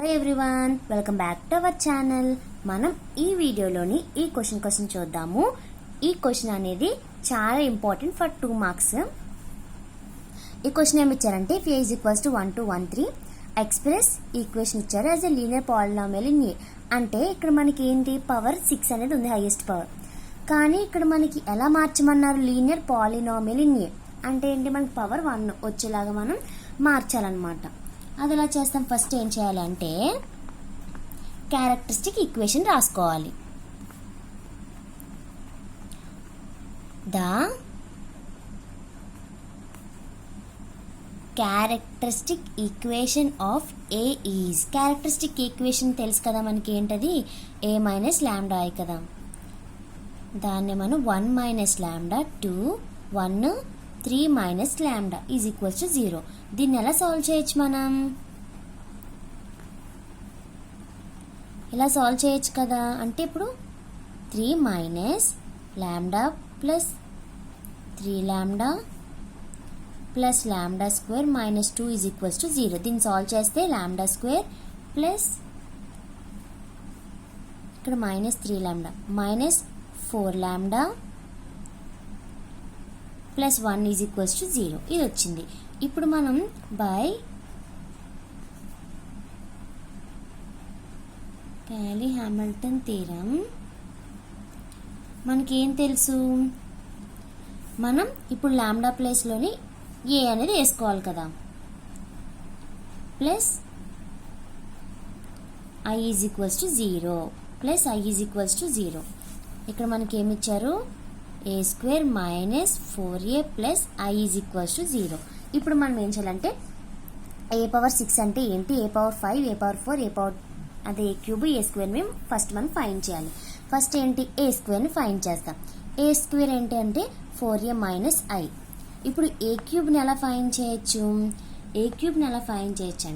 Hello everyone, welcome back to our channel. మనం ఈ వీడియోలోని ఈ క్వశ్చన్ చూద్దాము. ఈ క్వశ్చన్ అనేది చాలా ఇంపార్టెంట్ ఫర్ 2 మార్క్స్. ఈ క్వశ్చన్ ఏమి ఇచ్చారంటే if a is equals to 1 to 1 3 express equation ఇచ్చారు as a linear polynomial in a. అంటే ఇక్కడ మనకి ఏంటి, పవర్ 6 అనేది ఉంది, హైయెస్ట్ పవర్. కానీ ఇక్కడ మనకి ఎలా మార్చమన్నారు, లీనియర్ పాలినామియల్ ఇన్ ఏ అంటే ఏంటి, మనకి పవర్ 1 వచ్చేలాగా మనం మార్చాలన్నమాట. అది ఎలా చేస్తాం, ఫస్ట్ ఏం చేయాలంటే క్యారెక్టరిస్టిక్ ఈక్వేషన్ రాసుకోవాలి. The characteristic equation of A is, characteristic equation తెలుసు కదా మనకి, ఏంటది ఏ మైనస్ లాంబ్డా ఐ కదా. దాన్ని మనం 1 minus lambda 2 1 3 minus lambda is equals to 0. దీన్ని ఎలా సాల్వ్ చేయొచ్చు, మనం ఇలా సాల్వ్ చేయొచ్చు కదా. అంటే ఇప్పుడు 3 minus lambda plus 3 lambda plus lambda square minus 2 is equals to 0. దీన్ని సాల్వ్ చేస్తే లాంబ్డా స్క్వేర్ ప్లస్ ఇక్కడ minus 3 lambda minus 4 lambda plus 1 is equals to 0. ఇది వచ్చింది. ఇప్పుడు మనం బై క్యాలీ హామిల్టన్ థీరం మనకేం తెలుసు, మనం ఇప్పుడు లాంబ్డా ప్లేస్లోని ఏ అనేది వేసుకోవాలి కదా. Plus i is equals to 0 plus i is equals to 0. ఇక్కడ మనకి ఏమి ఇచ్చారు, a square minus 4a plus i is equals to 0. ఇప్పుడు మనం ఏం చేయాలంటే ఏ పవర్ 6 అంటే ఏంటి, ఏ పవర్ 5 ఏ పవర్ 4 ఏ పవర్ అదే ఏ క్యూబ్ ఏ స్క్వేర్ మేము ఫస్ట్ మనం ఫైండ్ చేయాలి. ఫస్ట్ ఏంటి, ఏ స్క్వేర్ని ఫైండ్ చేస్తాం. ఏ స్క్వేర్ ఏంటి అంటే 4a మైనస్ ఐ. ఇప్పుడు ఏ క్యూబ్ని ఎలా ఫైండ్ చేయొచ్చు, ఏ క్యూబ్ని ఎలా ఫైండ్ చేయొచ్చు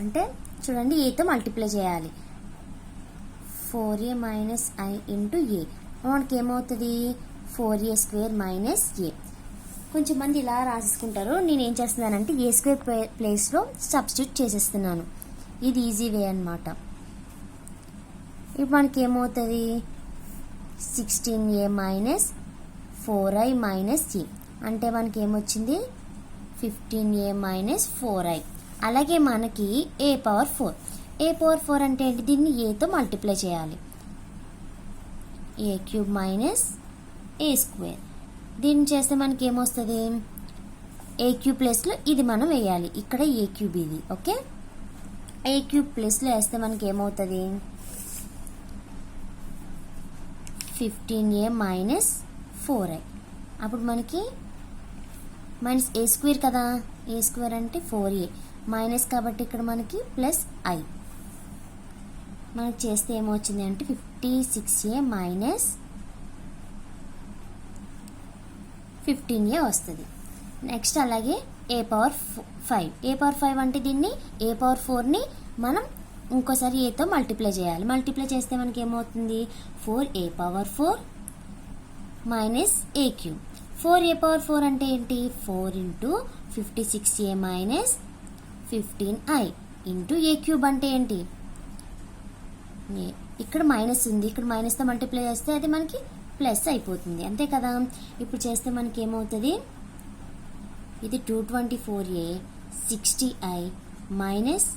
అంటే చూడండి, ఏతో మల్టిప్లై చేయాలి. 4a మైనస్ ఐ ఇంటూ ఏ మనకి ఏమవుతుంది, 4a స్క్వేర్ మైనస్ ఏ. కొంచెం మంది ఇలా రాసేసుకుంటారు, నేను ఏం చేస్తున్నానంటే ఏ స్క్వేర్ ప్లేస్లో సబ్స్టిట్యూట్ చేసేస్తున్నాను. ఇది ఈజీ వే అన్నమాట. ఇప్పుడు మనకి ఏమవుతుంది, 16a మైనస్ 4i మైనస్ ఏ అంటే మనకి ఏమొచ్చింది 15a మైనస్ 4i. అలాగే మనకి ఏ పవర్ 4, ఏ పవర్ 4 అంటే ఏంటి, దీన్ని ఏతో మల్టిప్లై చేయాలి. ఏ క్యూబ్ మైనస్ ఏ స్క్వేర్, దీన్ని చేస్తే మనకి ఏమొస్తుంది, ఏ క్యూబ్ ప్లేస్లో ఇది మనం వేయాలి. ఇక్కడ ఏ క్యూబ్ ఇది, ఓకే. ఏ క్యూబ్ ప్లేస్లో వేస్తే మనకి ఏమవుతుంది, 15a మైనస్ 4i. అప్పుడు మనకి మైనస్ ఏ స్క్వేర్ కదా, ఏ స్క్వేర్ అంటే 4a మైనస్ కాబట్టి ఇక్కడ మనకి ప్లస్ ఐ. మనకి చేస్తే ఏమొచ్చింది అంటే 56a మైనస్ 15a వస్తుంది. నెక్స్ట్ అలాగే ఏ పవర్ 5, ఏ పవర్ 5 అంటే దీన్ని ఏ పవర్ 4ని మనం ఇంకోసారి ఏతో మల్టిప్లై చేయాలి. మల్టిప్లై చేస్తే మనకి ఏమవుతుంది, 4a power 4 minus a cube. 4a power 4 అంటే ఏంటి, 4 into 56a minus 15i into a cube అంటే ఏంటి, ఇక్కడ మైనస్ ఉంది, ఇక్కడ మైనస్తో మల్టిప్లై చేస్తే అది మనకి ప్లస్ అయిపోతుంది, అంతే కదా. ఇప్పుడు చేస్తే మనకి ఏమవుతుంది, ఇది 224a 60i minus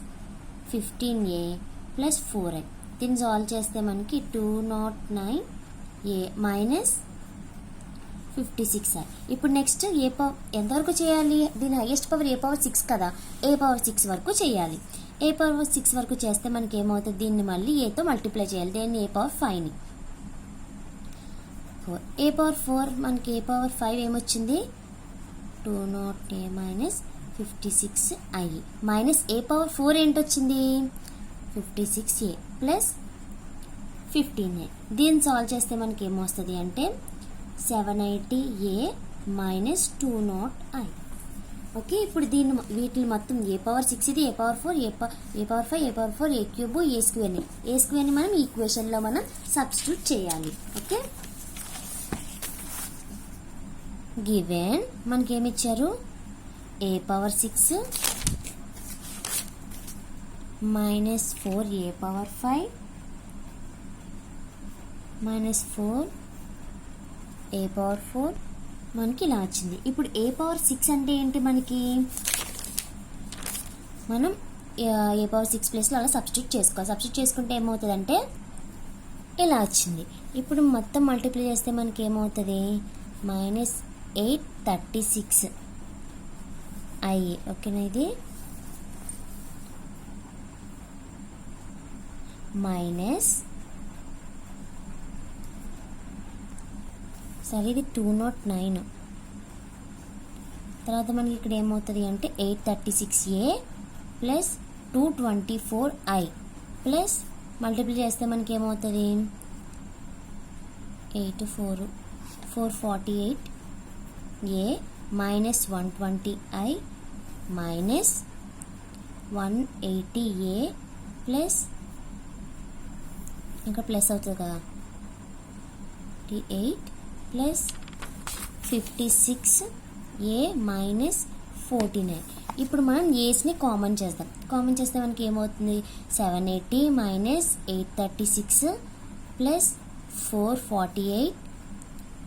15a plus 4i. దీన్ని సాల్వ్ చేస్తే మనకి 209a మైనస్ 56i. ఇప్పుడు నెక్స్ట్ ఏ పవర్ ఎంతవరకు చేయాలి, దీని హైయెస్ట్ పవర్ ఏ పవర్ 6 కదా, ఏ పవర్ 6 వరకు చేయాలి. ఏ పవర్ 6 వరకు చేస్తే మనకి ఏమవుతుంది, దీన్ని మళ్ళీ ఏతో మల్టిప్లై చేయాలి. దీన్ని ఏ పవర్ 5ని 4, ఏ పవర్ 4 మనకి ఏ పవర్ 5 ఏమొచ్చింది, 200a మైనస్ 56i మైనస్ ఏ పవర్ 4 ఏంటొచ్చింది 56a ప్లస్ 15a. దీన్ని సాల్వ్ చేస్తే మనకి ఏమొస్తుంది అంటే 780a మైనస్ 200i. ఓకే, ఇప్పుడు దీన్ని వీటిని మొత్తం ఏ పవర్ 6 ఇది, ఏ పవర్ 4 ఏ పవర్ 5 ఏ పవర్ 4 ఏ క్యూబ్ ఏ స్క్వేర్ని మనం ఈక్వేషన్లో మనం సబ్స్టిట్యూట్ చేయాలి. ఓకే, గివెన్ మనకి ఏమి ఇచ్చారు, a power 6 minus 4 a power 5 minus 4 a power 4 మనకి ఇలా వచ్చింది. ఇప్పుడు a పవర్ 6 అంటే ఏంటి, మనకి మనం a పవర్ 6 ప్లేస్లో అలా సబ్స్టిట్యూట్ చేసుకోవాలి. సబ్స్టిట్యూట్ చేసుకుంటే ఏమవుతుందంటే ఇలా వచ్చింది. ఇప్పుడు మొత్తం మల్టిప్లై చేస్తే మనకి ఏమవుతుంది, మైనస్ 836 అయ్యి. ఓకేనా, ఇది మైనస్ సరే ఇది 209. తర్వాత మనకి ఇక్కడ ఏమవుతుంది అంటే 836a plus 224i plus multiply చేస్తే మనకి ఏమవుతుంది 448a minus 120i minus 180a plus ఇంకా ప్లస్ అవుతుంది కదా 8 ప్లస్ 56a మైనస్ 49. ఇప్పుడు మనం ఏస్ని కామన్ చేద్దాం. కామన్ చేస్తే మనకి ఏమవుతుంది 780 మైనస్ 836 ప్లస్ 448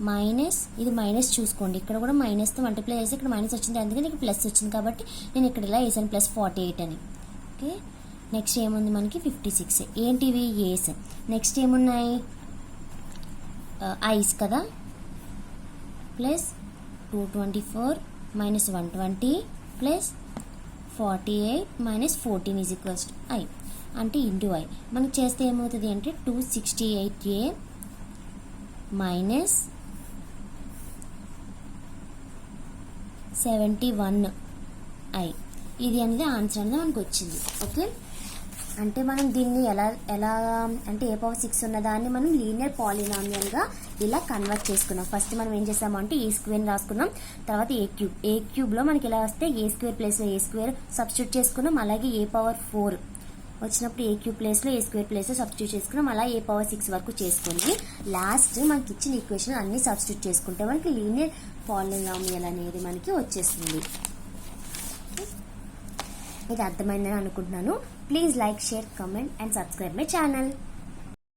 మైనస్ ఇది మైనస్ చూసుకోండి, ఇక్కడ కూడా మైనస్తో మల్టిప్లై చేసి ఇక్కడ మైనస్ వచ్చింది, అందుకని ఇక్కడ ప్లస్ వచ్చింది కాబట్టి నేను ఇక్కడ ఇలా వేసాను ప్లస్ 48 అని. ఓకే, నెక్స్ట్ ఏముంది మనకి 56. ఏంటివి ఏస్. నెక్స్ట్ ఏమున్నాయి ఐస్ కదా, plus 224 minus 120 plus 48 minus 14 is equals to I అంటే ఇంటూ ఐ. మనకి చేస్తే ఏమవుతుంది అంటే 268a మైనస్ 71i ఇది అనేది ఆన్సర్ అనేది మనకు వచ్చింది. ఓకే, అంటే మనం దీన్ని ఎలా అంటే a పవర్ 6 ఉన్న దాన్ని మనం లీనియర్ పాలినామియల్గా ఇలా కన్వర్ట్ చేసుకున్నాం. ఫస్ట్ మనం ఏం చేసాము అంటే a స్క్వేర్ రాసుకున్నాం, తర్వాత ఏ క్యూబ్లో మనకి ఇలా వస్తే a స్క్వేర్ ప్లేస్లో a స్క్వేర్ సబ్స్టిట్యూట్ చేసుకున్నాం. అలాగే a పవర్ 4 వచ్చినప్పుడు a క్యూబ్ ప్లేస్లో a స్క్వేర్ ప్లేస్లో సబ్స్టిట్యూట్ చేసుకున్నాం. అలా a పవర్ 6 వరకు చేసుకొని లాస్ట్ మనకి ఇచ్చిన ఈక్వేషన్ అన్ని సబ్స్టిట్యూట్ చేసుకుంటే మనకి లీనియర్ పాలినామియల్ అనేది మనకి వచ్చేస్తుంది. ఇది అర్థమైందని అనుకుంటున్నాను. Please like, share, comment and subscribe my channel.